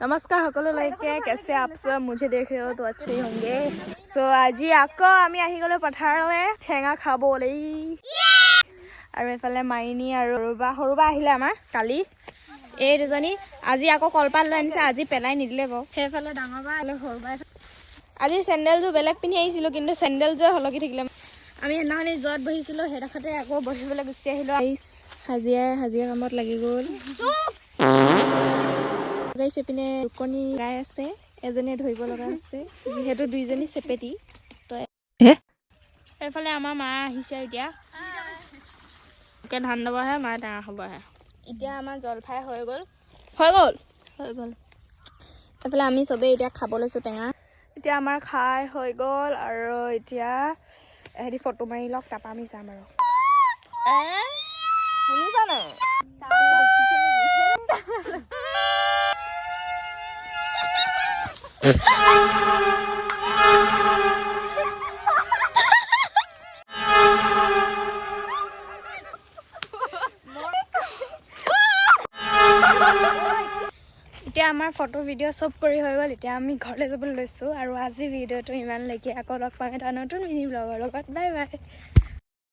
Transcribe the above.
नमस्कार সকলো लाइके कैसे आप सब मुझे देख रहे हो तो अच्छे ही होंगे सो আজি আকৌ আমি আহি গলো পথাৰলৈ ঠেঙা খাবলৈ আৰু এফালে মাইনী আৰু সৰুবা আহিলে আমাৰ কালি এই দুজনী আজি আকৌ কলপাত লৈ আনিছে আজি পেলাই নিদিলে বাৰু সেইফালে ডাঙৰবা আৰু সৰুবা আজি চেন্ডেলটো বেলেগ পিন্ধি আহিছিলো কিন্তু চেন্ডেলটো হলকি থাকিলে আমি এনাহনি জত বহিছিলো হেডাখতে আকৌ বহিবলৈ গুচি আহিলো হাজিয়া কামত লাগি গ'ল গাইছে পিনে ৰুকনি গাই আছে এজনে ধৰিব লগা আছে যেহেতু দুইজনী চেপেটি তো এফালে আমাৰ মা আহিছে এতিয়া কে ধান দবাহে মা টেঙা খাবহে এতিয়া আমাৰ জলফাই হৈ গ'ল এফালে আমি চবে এতিয়া খাব লৈছো টেঙা এতিয়া আমাৰ খাই হৈ গ'ল আৰু এতিয়া এহেঁতি ফটো মাৰি লওক তাৰপৰা আমি যাম আৰু শুনিছা নাই এতিয়া আমাৰ ফটো ভিডিঅ' চব কৰি হৈ গ'ল এতিয়া আমি ঘৰলৈ যাবলৈ লৈছোঁ আৰু আজি ভিডিঅ'টো ইমান লৈকে আকৌ লগ পাম এটা নতুন মিনি ব্লগৰ লগত বাই বাই